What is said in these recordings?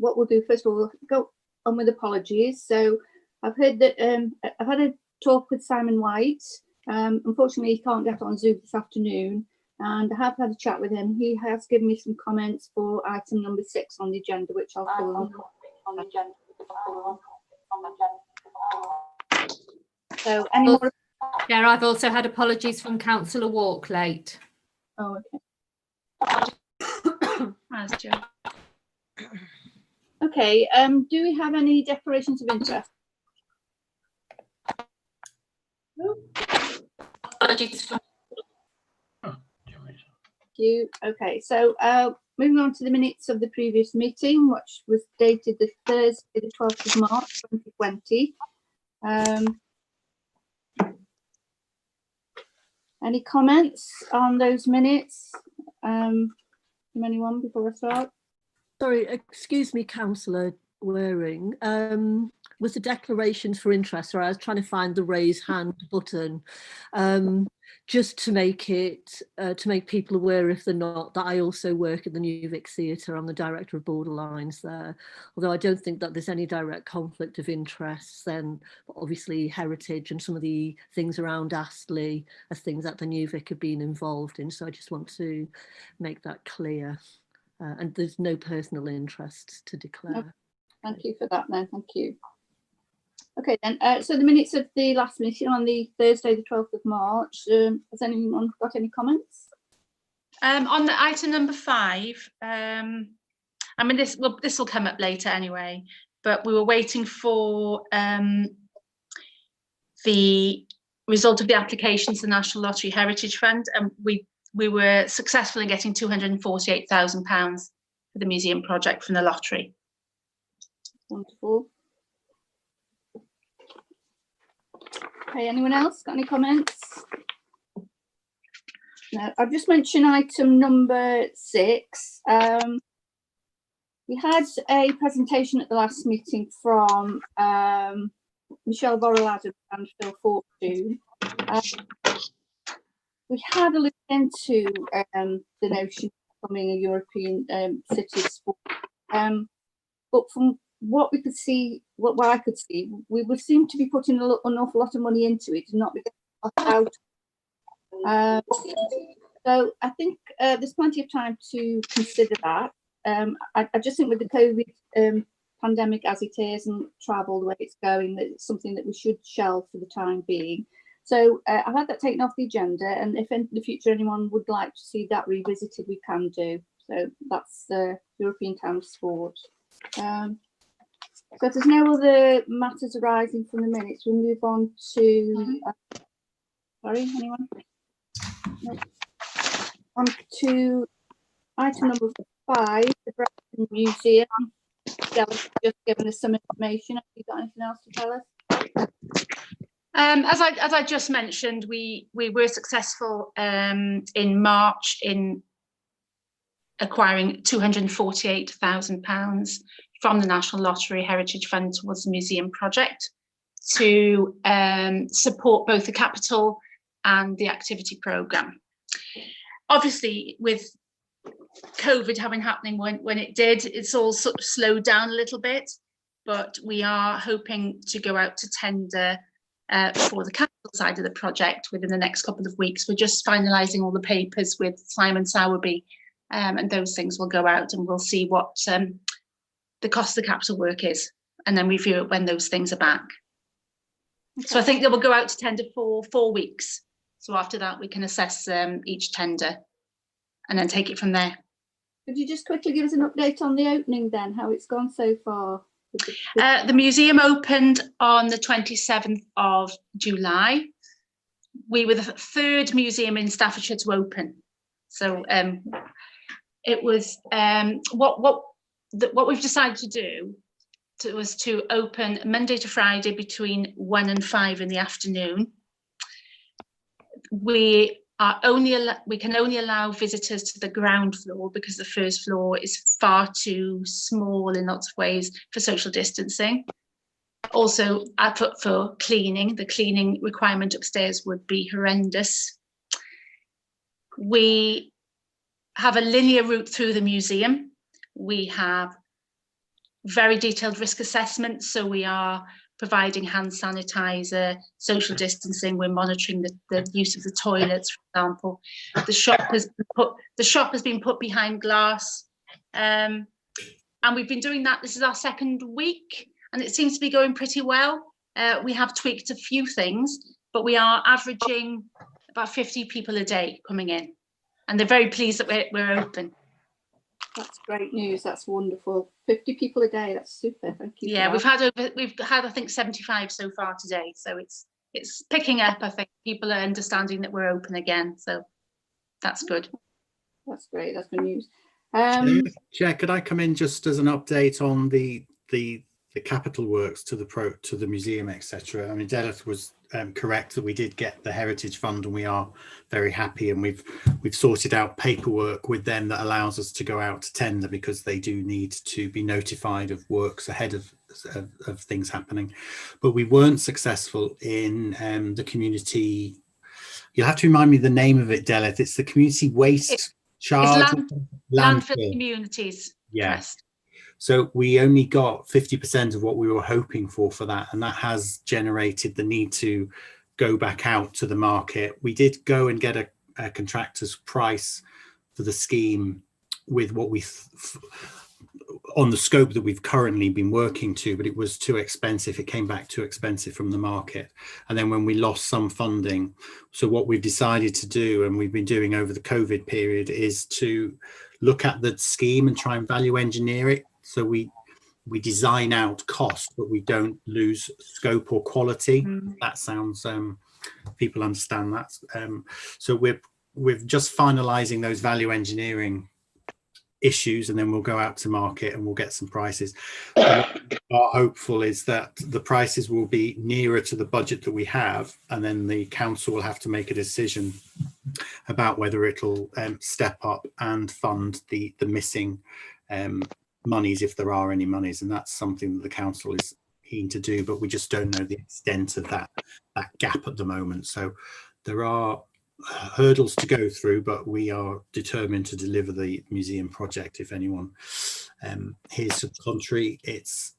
what we'll do first of all, we'll go on with apologies. So I've heard that I've had a talk with Simon White. Unfortunately, he can't get on Zoom this afternoon, and I have had a chat with him. He has given me some comments for item number 6 on the agenda, which I'll pull on. So any more? Chair, I've also had apologies from Councillor Walklate. Oh, okay. Okay, do we have any declarations of interest? No. Apologies from Thank you. Okay, so moving on to the minutes of the previous meeting, which was dated the Thursday, the 12th of March, 2020. Any comments on those minutes from anyone before I start? Sorry, excuse me, Councillor Waring. Was the declarations for interest, or I was trying to find the raise hand button, just to make it, to make people aware, if they're not, that I also work at the New Vic Theatre. I'm the director of Borderlines there. Although I don't think that there's any direct conflict of interest, then obviously heritage and some of the things around Astley are things that the New Vic have been involved in. So I just want to make that clear. And there's no personal interest to declare. Okay. Thank you for that then, thank you. Okay then, so the minutes of the last meeting on the Thursday the 12th of March, has anyone got any comments? On the item number 5, I mean this will come up later anyway, but we were waiting for the result of the application to the National Lottery Heritage Fund, and we were successful in getting £248,000 for the museum project from the lottery. Wonderful. Okay, anyone else got any comments? No, I've just mentioned item number 6. We had a presentation at the last meeting from Michelle Borrell-Adams and Phil Fortune. We had a look into the notion of becoming a European city of sport, but from what we could see, what I could see, we would seem to be putting an awful lot of money into it and not be getting out. So I think there's plenty of time to consider that. I just think with the COVID pandemic as it is and travel the way it's going, that it's something that we should shelve for the time being. So I've had that taken off the agenda, and if in the future anyone would like to see that revisited, we can do. So that's the European Town of Sport. So if there's no other matters arising from the minutes, we'll move on to, sorry, anyone? No. On to item number 5, the BRAMPTON Museum. Stella's just given us some information. Have you got anything else to tell us? As I just mentioned, we were successful in March in acquiring £248,000 from the National Lottery Heritage Fund towards the museum project to support both the capital and the activity programme. Obviously, with COVID happening when it did, it's all sort of slowed down a little bit, but we are hoping to go out to tender for the capital side of the project within the next couple of weeks. We're just finalising all the papers with Simon Sowerby, and those things will go out, and we'll see what the cost of the capital work is, and then review it when those things are back. Okay. So I think they will go out to tender for 4 weeks. So after that, we can assess each tender and then take it from there. Could you just quickly give us an update on the opening then, how it's gone so far? The museum opened on the 27th of July. We were the 3rd museum in Staffordshire to open. So it was what we've decided to do was to open Monday to Friday between 1 and 5 in the afternoon. We can only allow visitors to the ground floor because the first floor is far too small in lots of ways for social distancing. Also, for cleaning, the cleaning requirement upstairs would be horrendous. We have a linear route through the museum. We have very detailed risk assessments. So we are providing hand sanitizer, social distancing. We're monitoring the use of the toilets, for example. The shop has been put behind glass, and we've been doing that. This is our second week, and it seems to be going pretty well. We have tweaked a few things, but we are averaging about 50 people a day coming in, and they're very pleased that we're open. That's great news. That's wonderful. 50 people a day. That's super. Thank you. Yeah, we've had I think 75 so far today. So it's picking up. I think people are understanding that we're open again. So that's good. That's great. That's good news. Chair, could I come in just as an update on the capital works to the museum, etc.? I mean, Delith was correct that we did get the Heritage Fund, and we are very happy, and we've sorted out paperwork with them that allows us to go out to tender, because they do need to be notified of works ahead of things happening. But we weren't successful in the community. You'll have to remind me the name of it, Delith. It's the community waste charge. Landfill communities. Yeah. Trust. So we only got 50% of what we were hoping for that, and that has generated the need to go back out to the market. We did go and get a contractor's price for the scheme with what we on the scope that we've currently been working to, but it was too expensive. It came back too expensive from the market. And then when we lost some funding, so what we've decided to do, and we've been doing over the COVID period, is to look at the scheme and try and value engineer it. So we design out cost, but we don't lose scope or quality. That sounds, people understand that. So we're just finalising those value engineering issues, and then we'll go out to market and we'll get some prices. What we are hopeful is that the prices will be nearer to the budget that we have, and then the council will have to make a decision about whether it'll step up and fund the missing monies, if there are any monies, and that's something that the council is keen to do, but we just don't know the extent of that gap at the moment. So there are hurdles to go through, but we are determined to deliver the museum project. If anyone hears to the contrary, it's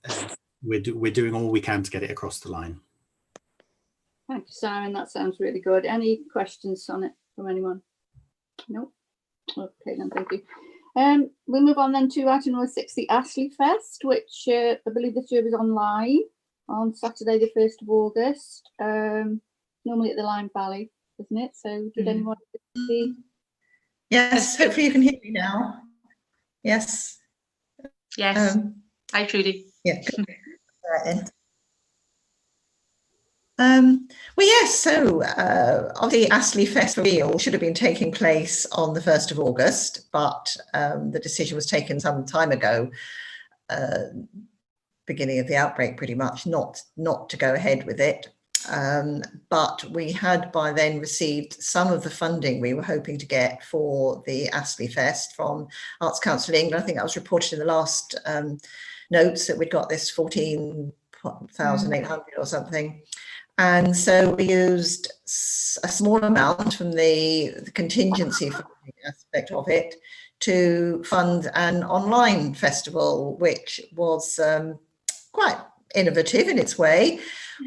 we're doing all we can to get it across the line. Thank you, Simon. That sounds really good. Any questions on it from anyone? No. Okay, then, thank you. We'll move on then to item number 6, the Astley Fest, which I believe this year is online on Saturday the 1st of August, normally at the Lyme Valley, isn't it? So did anyone see? Yes, hopefully you can hear me now. Yes. Yes. Hi, Trudy. Yeah. All right, then. Well, yes, so the Astley Fest reveal should have been taking place on the 1st of August, but the decision was taken some time ago, beginning of the outbreak pretty much, not to go ahead with it. But we had by then received some of the funding we were hoping to get for the Astley Fest from Arts Council England. I think that was reported in the last notes that we'd got this 14,800 or something. And so we used a small amount from the contingency funding aspect of it to fund an online festival, which was quite innovative in its way.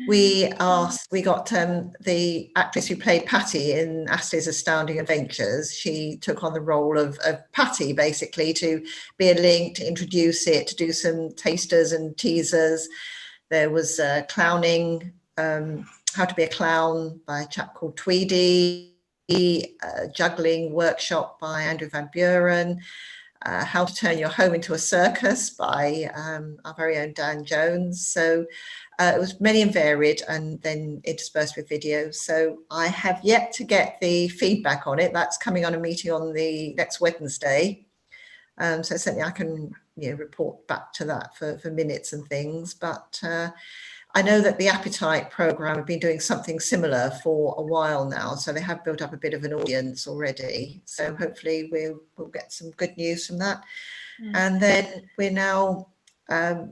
We got the actress who played Patty in Astley's Astounding Adventures. She took on the role of Patty, basically, to be a link, to introduce it, to do some tasters and teasers. There was clowning, How to Be a Clown by a chap called Tweedy, juggling workshop by Andrew Van Buren, How to Turn Your Home into a Circus by our very own Dan Jones. So it was many and varied, and then interspersed with videos. So I have yet to get the feedback on it. That's coming on a meeting on the next Wednesday. So certainly I can report back to that for minutes and things. But I know that the Appetite programme have been doing something similar for a while now. So they have built up a bit of an audience already. So hopefully we'll get some good news from that. And then we're now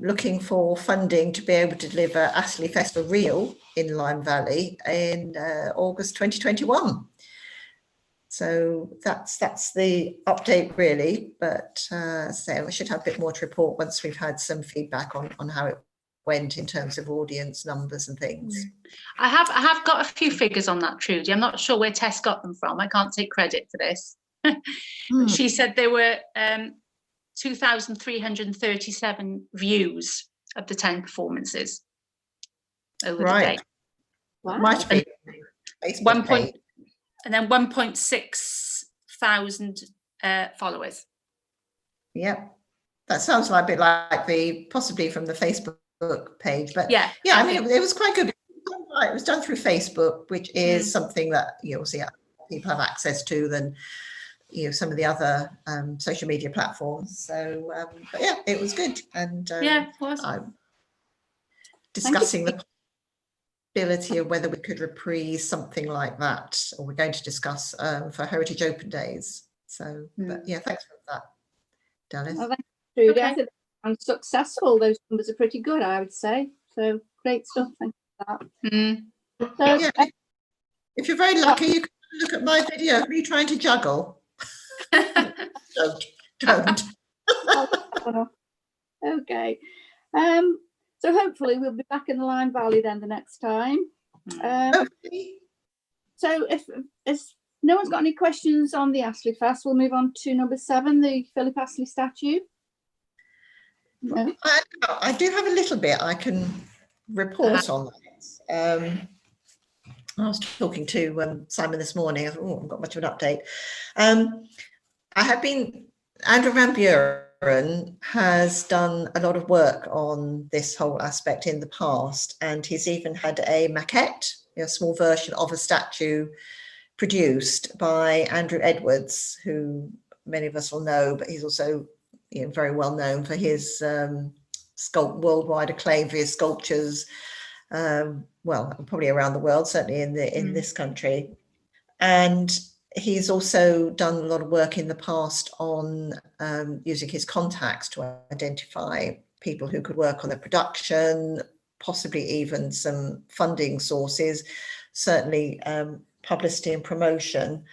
looking for funding to be able to deliver Astley Fest for real in Lyme Valley in August 2021. So that's the update really, but so we should have a bit more to report once we've had some feedback on how it went in terms of audience numbers and things. I have got a few figures on that, Trudy. I'm not sure where Tess got them from. I can't take credit for this. But she said there were 2,337 views of the 10 performances over the day. Wow. Might be Facebook page. And then 1.6 thousand followers. Yep, that sounds like a bit like possibly from the Facebook page, but yeah, I mean it was quite good. It was done through Facebook, which is something that you'll see people have access to than some of the other social media platforms. So but yeah, it was good, and yeah, it was. I'm discussing the possibility of whether we could reprise something like that, or we're going to discuss for Heritage Open Days. So but yeah, thanks for that, Dallas. Well, thank you, Trudy. I think I'm successful. Those numbers are pretty good, I would say. So great stuff. Thank you for that. So, yeah, if you're very lucky, you can look at my video of me trying to juggle. Don't. Okay. So hopefully we'll be back in the Lyme Valley then the next time. Okay. So if no one's got any questions on the Astley Fest, we'll move on to number 7, the Philip Astley statue. No? I do have a little bit I can report on that. I was talking to Simon this morning. I thought, I haven't got much of an update. Andrew Van Buren has done a lot of work on this whole aspect in the past, and he's even had a maquette, a small version of a statue produced by Andrew Edwards, who many of us will know, but he's also very well known for his worldwide acclaim for his sculptures, well, probably around the world, certainly in this country. And he's also done a lot of work in the past on using his contacts to identify people who could work on the production, possibly even some funding sources, certainly publicity and promotion.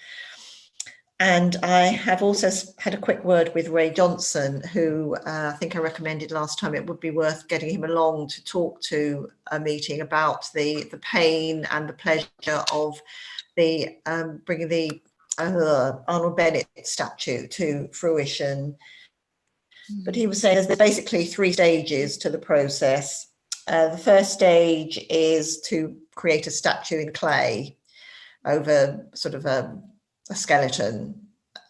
And I have also had a quick word with Ray Johnson, who I think I recommended last time it would be worth getting him along to talk to a meeting about the pain and the pleasure of the bringing the Arnold Bennett statue to fruition. But he was saying there's basically 3 stages to the process. The first stage is to create a statue in clay over sort of a skeleton,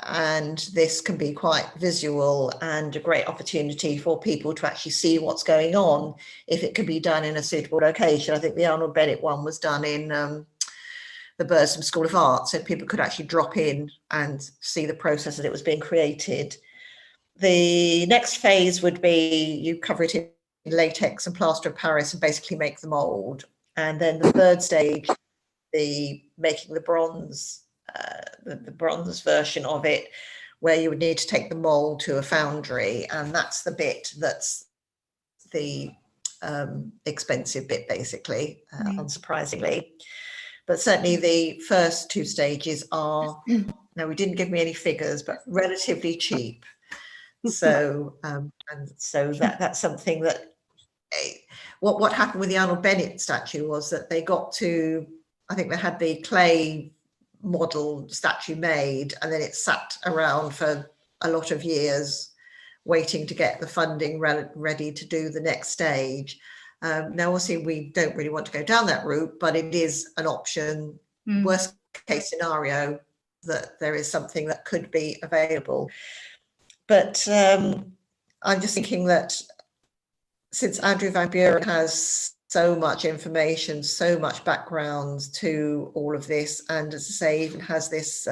and this can be quite visual and a great opportunity for people to actually see what's going on if it can be done in a suitable location. I think the Arnold Bennett one was done in the Bursum School of Art, so people could actually drop in and see the process that it was being created. The next phase would be you cover it in latex and plaster of Paris and basically make the mold, and then the third stage, the making the bronze version of it, where you would need to take the mold to a foundry, and that's the bit that's the expensive bit, basically, unsurprisingly. But certainly the first 2 stages are, now we didn't give me any figures, but relatively cheap. So and so that's something that what happened with the Arnold Bennett statue was that they got to, I think they had the clay model statue made, and then it sat around for a lot of years waiting to get the funding ready to do the next stage. Now obviously we don't really want to go down that route, but it is an option. Worst case scenario, that there is something that could be available. But I'm just thinking that since Andrew Van Buren has so much information, so much background to all of this, and as I say, even has this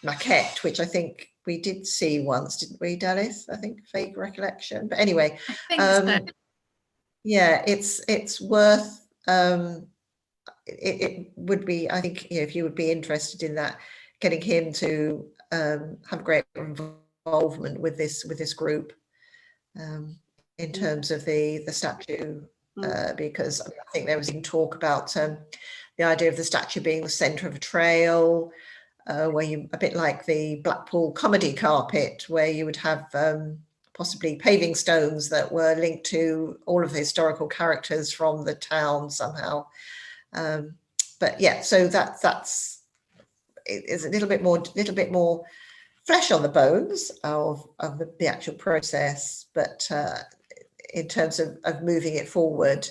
maquette, which I think we did see once, didn't we, Dallas? I think, vague recollection. But anyway, I think so. Yeah, it's worth. It would be, I think, if you would be interested in that, getting him to have great involvement with this group in terms of the statue. Because I think there was even talk about the idea of the statue being the centre of a trail, where you, a bit like the Blackpool comedy carpet, where you would have possibly paving stones that were linked to all of the historical characters from the town somehow. But yeah, so that's it is a little bit more flesh on the bones of the actual process. But in terms of moving it forward,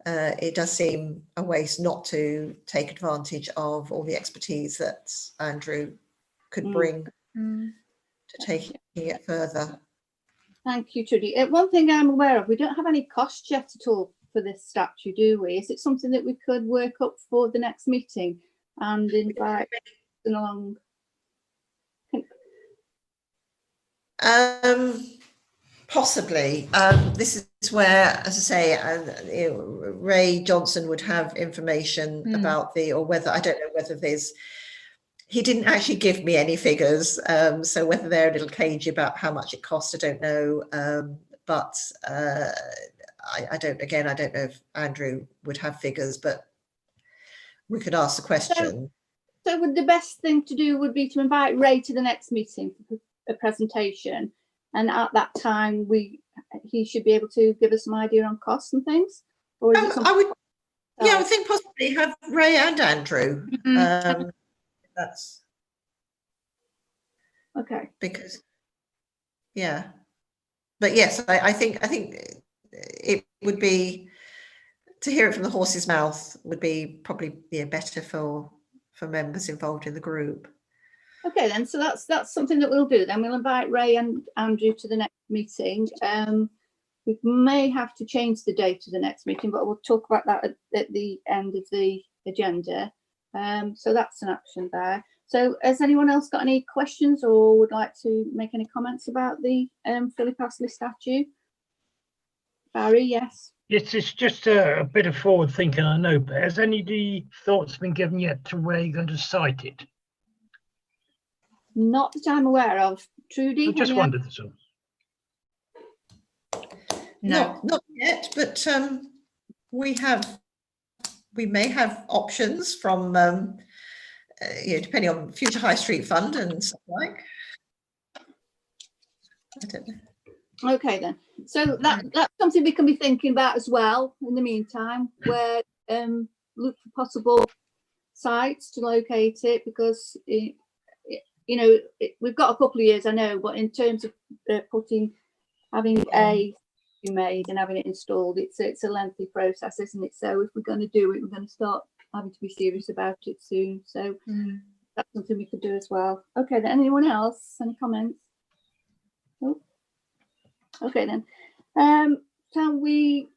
it does seem a waste not to take advantage of all the expertise that Andrew could bring to taking it further. Thank you, Trudy. One thing I'm aware of, we don't have any costs yet at all for this statue, do we? Is it something that we could work up for the next meeting and invite them along? Possibly. This is where, as I say, Ray Johnson would have information about or whether, I don't know whether there's, he didn't actually give me any figures, so whether they're a little cagey about how much it cost, I don't know. But I don't know if Andrew would have figures, but we could ask the question. So would the best thing to do would be to invite Ray to the next meeting for a presentation, and at that time he should be able to give us some idea on costs and things? Or is it something I would think possibly have Ray and Andrew. That's okay, because but yes, I think it would be, to hear it from the horse's mouth would be probably better for members involved in the group. Okay, then, so that's something that we'll do. Then we'll invite Ray and Andrew to the next meeting. We may have to change the date of the next meeting, but we'll talk about that at the end of the agenda. So that's an action there. So has anyone else got any questions or would like to make any comments about the Philip Astley statue? Barry, yes. Yes, it's just a bit of forward thinking, I know, but has any of the thoughts been given yet to where you're going to site it? Not that I'm aware of. Trudy? I just wondered this all. No, not yet, but we may have options from depending on future High Street Fund and stuff like. I don't know. Okay then, so that's something we can be thinking about as well in the meantime, where look for possible sites to locate it, because we've got a couple of years, I know, but in terms of having a made and having it installed, it's a lengthy process, isn't it? So if we're going to do it, we're going to start having to be serious about it soon. So that's something we could do as well. Okay, then, anyone else? Any comments? Oh. Okay then. Can we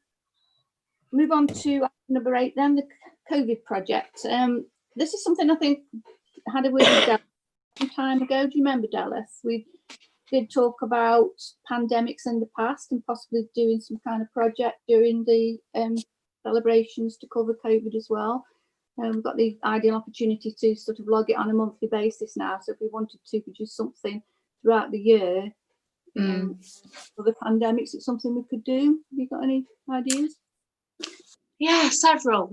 move on to number 8 then, the COVID project? This is something I think I had a word with Dallas some time ago. Do you remember, Dallas? We did talk about pandemics in the past and possibly doing some kind of project during the celebrations to cover COVID as well. We've got the ideal opportunity to sort of log it on a monthly basis now. So if we wanted to produce something throughout the year, for the pandemics, it's something we could do. Have you got any ideas? Yeah, several.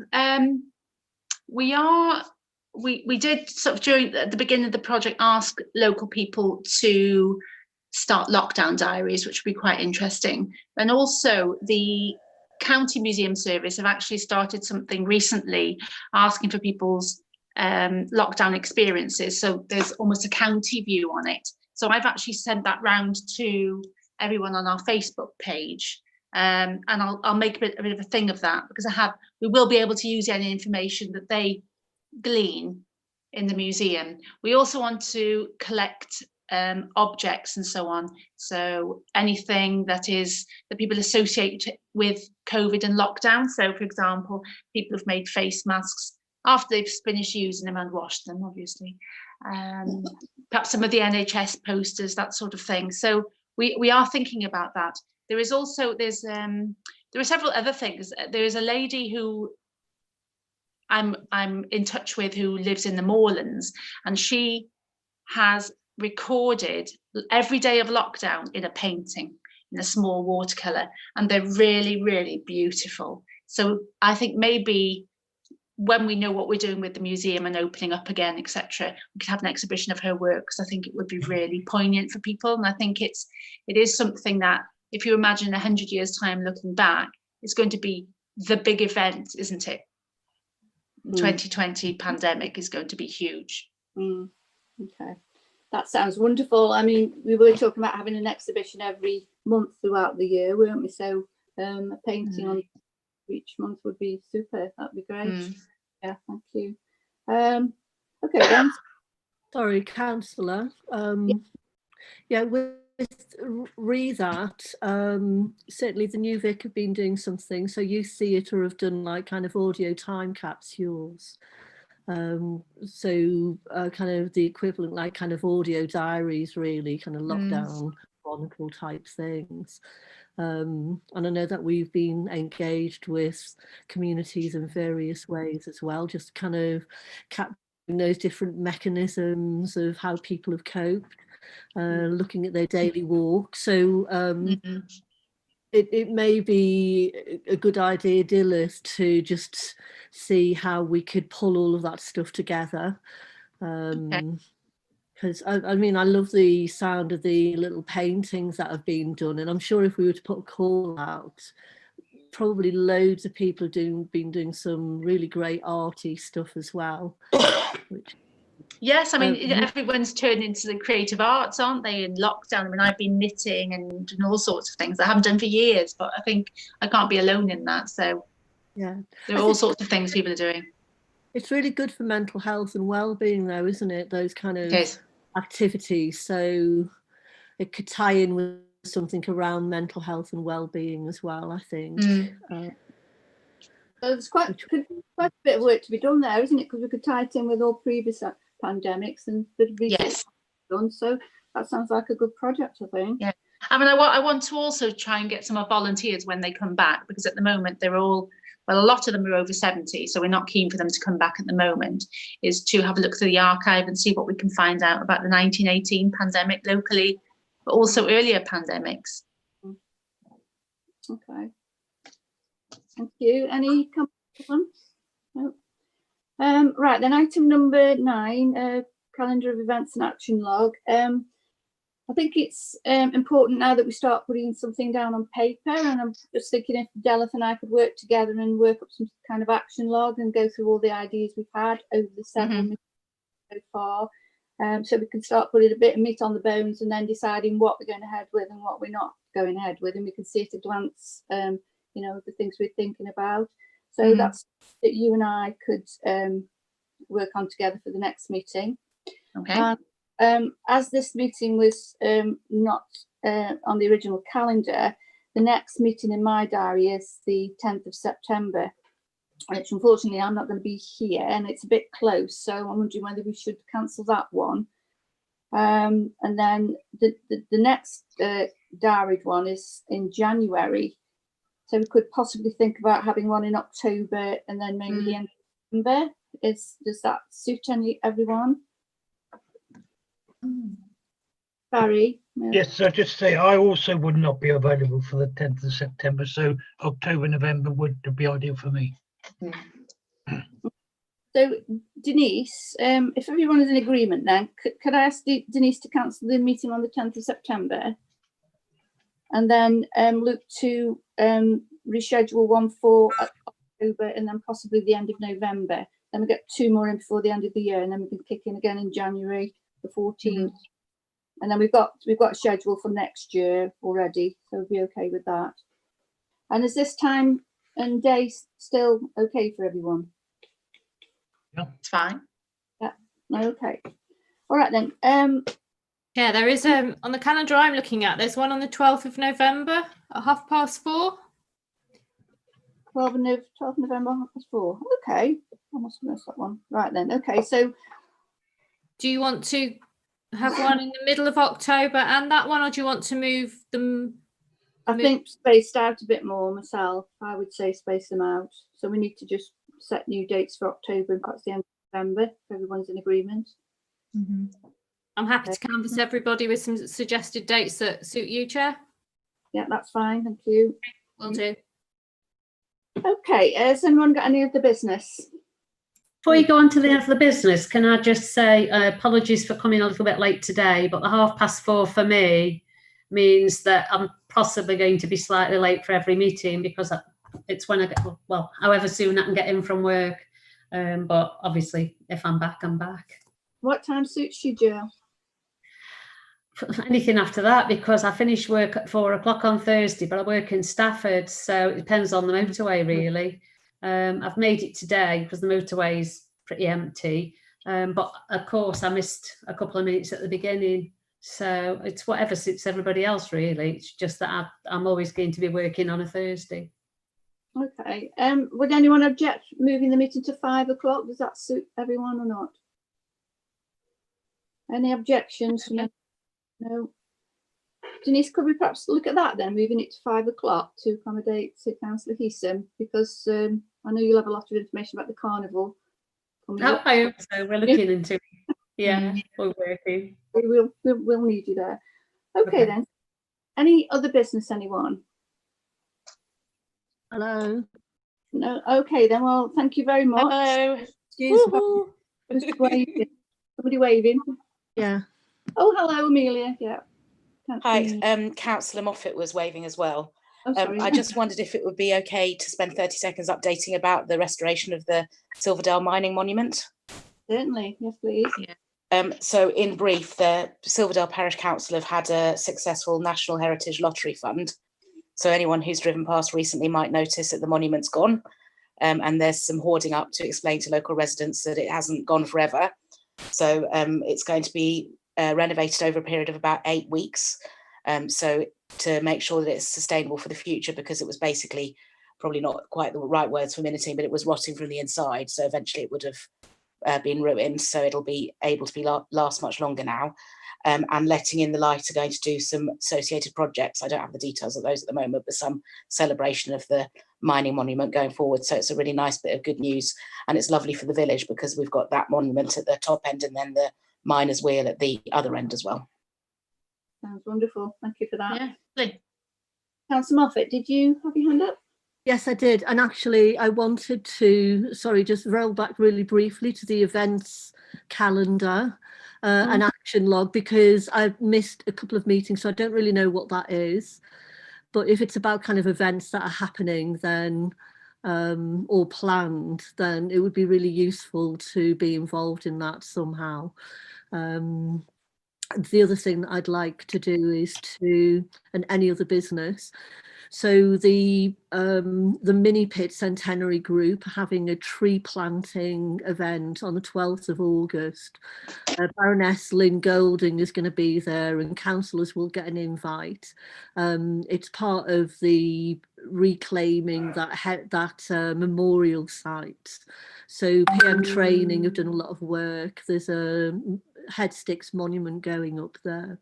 We did sort of during the beginning of the project ask local people to start lockdown diaries, which would be quite interesting. And also the County Museum Service have actually started something recently asking for people's lockdown experiences. So there's almost a county view on it. So I've actually sent that round to everyone on our Facebook page, and I'll make a bit of a thing of that, because we will be able to use any information that they glean in the museum. We also want to collect objects and so on. So anything that people associate with COVID and lockdown. So for example, people have made face masks after they've finished using them and washed them, obviously. Perhaps some of the NHS posters, that sort of thing. So we are thinking about that. There are several other things. There is a lady who I'm in touch with who lives in the Moorlands, and she has recorded every day of lockdown in a painting, in a small watercolor, and they're really, really beautiful. So I think maybe when we know what we're doing with the museum and opening up again, etc., we could have an exhibition of her work, because I think it would be really poignant for people. And I think it is something that, if you imagine 100 years time looking back, it's going to be the big event, isn't it? 2020 pandemic is going to be huge. Okay, that sounds wonderful. I mean, we were talking about having an exhibition every month throughout the year, weren't we? So a painting on each month would be super. That'd be great. Yeah, thank you. Okay then. Sorry, councillor. Yeah, with that, certainly the New Vic have been doing something. So Youth Theatre have done like kind of audio time capsules. So kind of the equivalent, like kind of audio diaries, really, kind of lockdown chronicle type things. And I know that we've been engaged with communities in various ways as well, just kind of capturing those different mechanisms of how people have coped, looking at their daily walk. So it may be a good idea, Dilys, to just see how we could pull all of that stuff together. Because I mean, I love the sound of the little paintings that have been done, and I'm sure if we were to put a call out, probably loads of people have been doing some really great arty stuff as well. Yes, I mean, everyone's turned into the creative arts, aren't they, in lockdown? I mean, I've been knitting and doing all sorts of things I haven't done for years, but I think I can't be alone in that. So yeah, there are all sorts of things people are doing. It's really good for mental health and well-being, though, isn't it? Those kind of activities. So it could tie in with something around mental health and well-being as well, I think. So there's quite a bit of work to be done there, isn't it? Because we could tie it in with all previous pandemics and bit of research done. So that sounds like a good project, I think. Yeah, I mean, I want to also try and get some of volunteers when they come back, because at the moment they're all, well, a lot of them are over 70, so we're not keen for them to come back at the moment, is to have a look through the archive and see what we can find out about the 1918 pandemic locally, but also earlier pandemics. Okay. Thank you. Any comments? No. Right, then item number 9, calendar of events and action log. I think it's important now that we start putting something down on paper, and I'm just thinking if Delith and I could work together and work up some kind of action log and go through all the ideas we've had over the 7 minutes so far, so we can start putting a bit of meat on the bones and then deciding what we're going ahead with and what we're not going ahead with, and we can see at a glance, you know, the things we're thinking about. So that's that you and I could work on together for the next meeting. Okay. As this meeting was not on the original calendar, the next meeting in my diary is the 10th of September, which unfortunately I'm not going to be here, and it's a bit close, so I'm wondering whether we should cancel that one. And then the next diaried one is in January, so we could possibly think about having one in October and then maybe the end of November. Does that suit everyone? Barry? No. Yes, so just say I also would not be available for the 10th of September, so October, November would be ideal for me. So Denise, if everyone is in agreement, then could I ask Denise to cancel the meeting on the 10th of September, and then look to reschedule one for October and then possibly the end of November. Then we get 2 more in before the end of the year, and then we can kick in again in January the 14th. And then we've got a schedule for next year already, so we'll be okay with that. And is this time and day still okay for everyone? Yeah, it's fine. Yeah. Okay. All right then. Yeah, there is on the calendar I'm looking at. There's one on the 12th of November at 4:30. 12th of November, 4:30. Okay, I must have missed that one. Right then. Okay, so do you want to have one in the middle of October and that one, or do you want to move them? I think spaced out a bit more myself. I would say space them out. So we need to just set new dates for October and perhaps the end of November if everyone's in agreement. I'm happy to canvass everybody with some suggested dates that suit you, Chair. Yeah, that's fine. Thank you. Will do. Okay, has anyone got any other business? Before you go on to the end of the business, can I just say apologies for coming a little bit late today, but the 4:30 for me means that I'm possibly going to be slightly late for every meeting because it's when I get, well, however soon I can get in from work. But obviously, if I'm back, I'm back. What time suits you, Jill? Anything after that, because I finish work at 4 o'clock on Thursday, but I work in Stafford, so it depends on the motorway, really. I've made it today because the motorway is pretty empty, but of course I missed a couple of minutes at the beginning, so it's whatever suits everybody else, really. It's just that I'm always going to be working on a Thursday. Okay. Would anyone object moving the meeting to 5 o'clock? Does that suit everyone or not? Any objections? No. Denise, could we perhaps look at that then, moving it to 5 o'clock to accommodate Councillor Heeson, because I know you'll have a lot of information about the carnival. I hope so. We're looking into it. Yeah, we're working. We'll need you there. Okay then. Any other business, anyone? Hello. No. Okay then. Well, thank you very much. Hello. Excuse me. Just waving. Somebody waving. Yeah. Oh, hello, Amelia. Yeah. Hi. Councillor Moffat was waving as well. Oh, sorry. I just wondered if it would be okay to spend 30 seconds updating about the restoration of the Silverdale Mining Monument. Certainly. Yes, please. Yeah. So in brief, the Silverdale Parish Council have had a successful National Heritage Lottery Fund. So anyone who's driven past recently might notice that the monument's gone, and there's some hoarding up to explain to local residents that it hasn't gone forever. So it's going to be renovated over a period of about 8 weeks. So to make sure that it's sustainable for the future, because it was basically probably not quite the right words for minuting, but it was rotting from the inside. So eventually it would have been ruined. So it'll be able to be last much longer now. And Letting in the Light are going to do some associated projects. I don't have the details of those at the moment, but some celebration of the mining monument going forward. So it's a really nice bit of good news. And it's lovely for the village because we've got that monument at the top end and then the miner's wheel at the other end as well. Sounds wonderful. Thank you for that. Yeah, lovely. Councillor Moffat, did you have your hand up? Yes, I did. And actually, I wanted to, just roll back really briefly to the events calendar and action log, because I've missed a couple of meetings, so I don't really know what that is. But if it's about kind of events that are happening, then or planned, then it would be really useful to be involved in that somehow. The other thing that I'd like to do is and any other business. So the Mini Pit Centenary Group are having a tree planting event on the 12th of August. Baroness Lynn Golding is going to be there and councillors will get an invite. It's part of the reclaiming that memorial site. So PM Training have done a lot of work. There's a Headsticks monument going up there.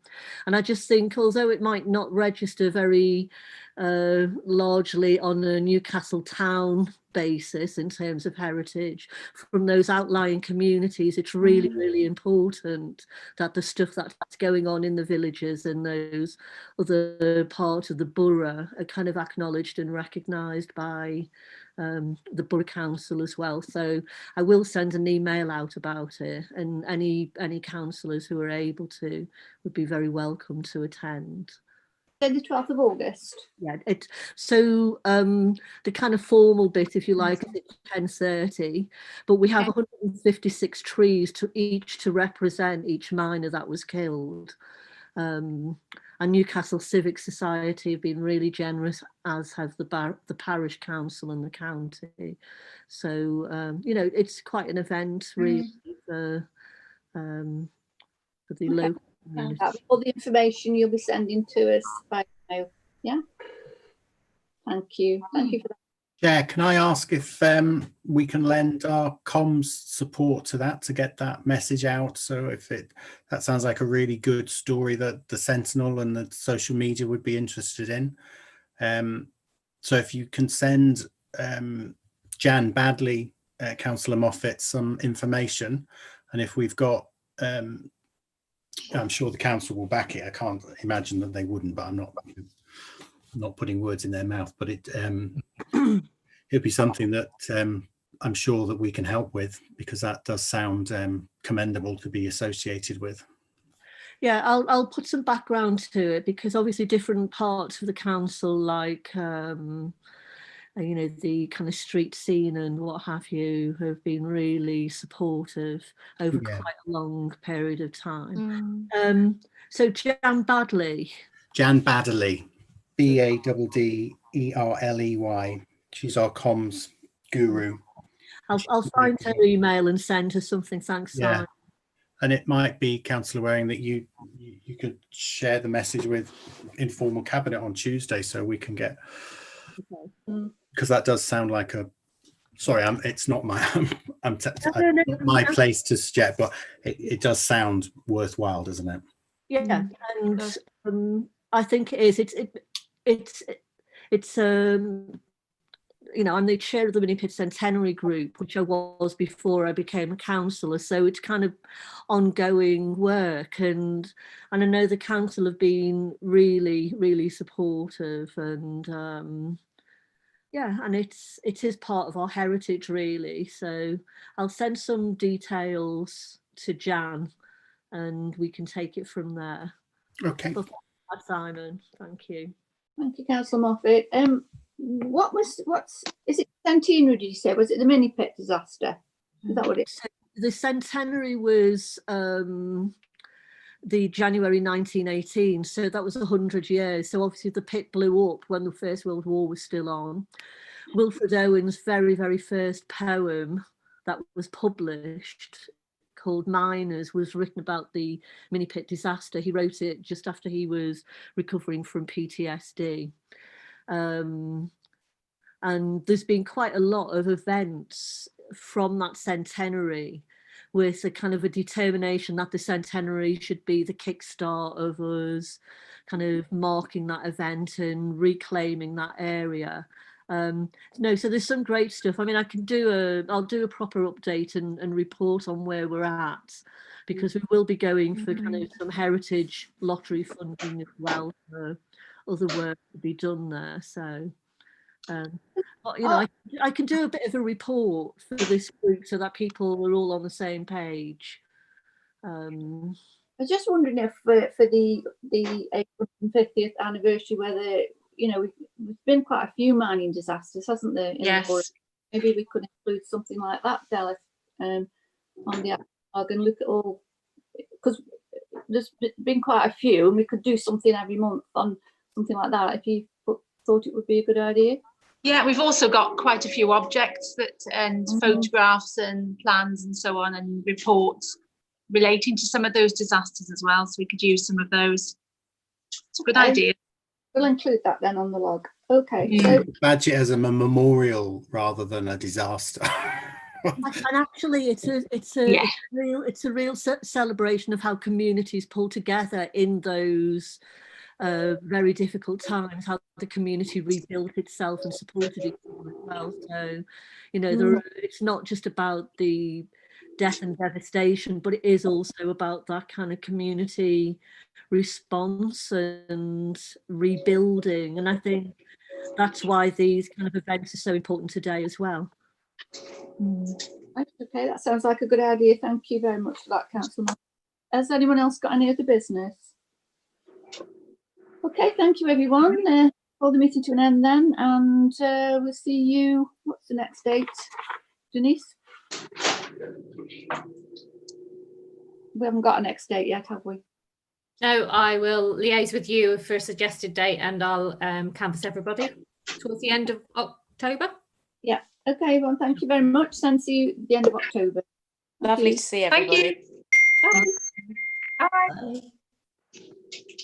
And I just think, although it might not register very largely on a Newcastle town basis in terms of heritage, from those outlying communities, it's really, really important that the stuff that's going on in the villages and those other parts of the borough are kind of acknowledged and recognised by the Borough Council as well. So I will send an email out about it, and any councillors who are able to would be very welcome to attend. So the 12th of August. Yeah, so the kind of formal bit, if you like, is at 10:30, but we have 156 trees to represent each miner that was killed. And Newcastle Civic Society have been really generous, as have the parish council and the county. So it's quite an event really for the local community. All the information you'll be sending to us by email. Yeah. Thank you. Thank you for that. Yeah, can I ask if we can lend our comms support to that to get that message out? So that sounds like a really good story that the Sentinel and the social media would be interested in. So if you can send Jan Badley, Councillor Moffat, some information, and if we've got, I'm sure the council will back it. I can't imagine that they wouldn't, but I'm not putting words in their mouth, but it'd be something that I'm sure that we can help with, because that does sound commendable to be associated with. Yeah, I'll put some background to it, because obviously different parts of the council, like you know, the kind of street scene and what have you, have been really supportive over Yeah. quite a long period of time. Mm. So Jan Badley. Jan Baddeley, Badderley. She's our comms guru. I'll find her email and send her something. Thanks, Yeah. Simon. And it might be, Councillor Waring, that you could share the message with informal cabinet on Tuesday, so we can get, because that does sound like a, sorry, it's not my my place to suggest, but it does sound worthwhile, doesn't it? Yeah, and I think it is. It's you know, I'm the chair of the Mini Pit Centenary Group, which I was before I became a councillor. So it's kind of ongoing work, and I know the council have been really supportive, and yeah, and it is part of our heritage, really. So I'll send some details to Jan, and we can take it from there. Okay. But Simon, thank you. Thank you, Councillor Moffat. Is it centenary, did you say? Was it the Mini Pit disaster? Is that what it is? So the centenary was the January 1918, so that was 100 years. So obviously the pit blew up when the First World War was still on. Wilfred Owen's very first poem that was published, called Miners, was written about the Mini Pit disaster. He wrote it just after he was recovering from PTSD. And there's been quite a lot of events from that centenary with a kind of a determination that the centenary should be the kickstart of us kind of marking that event and reclaiming that area. No, so there's some great stuff. I mean, I'll do a proper update and report on where we're at, because we will be going for kind of some heritage lottery funding as well for other work to be done there. So but, you know, I can do a bit of a report for this group so that people are all on the same page. I was just wondering if for the 850th anniversary, whether, you know, there's been quite a few mining disasters, hasn't there? Yes. Maybe we could include something like that, Dallas, on the blog, and look at all, because there's been quite a few, and we could do something every month on something like that, if you thought it would be a good idea. Yeah, we've also got quite a few objects and photographs and plans and so on, and reports relating to some of those disasters as well, so we could use some of those. It's a good idea. We'll include that then on the log. Okay. So Badge it as a memorial rather than a disaster. And actually, it's a real celebration of how communities pull together in those very difficult times, how the community rebuilt itself and supported each other as well. So, you know, it's not just about the death and devastation, but it is also about that kind of community response and rebuilding. And I think that's why these kind of events are so important today as well. Okay, that sounds like a good idea. Thank you very much for that, Councillor. Has anyone else got any other business? Okay, thank you, everyone. Hold the meeting to an end then, and we'll see you. What's the next date, Denise? We haven't got a next date yet, have we? No, I will liaise with you for a suggested date, and I'll canvass everybody towards the end of October. Yeah. Okay, everyone. Thank you very much. And see you at the end of October. Lovely to see everybody. Thank you. Bye. Bye. Bye.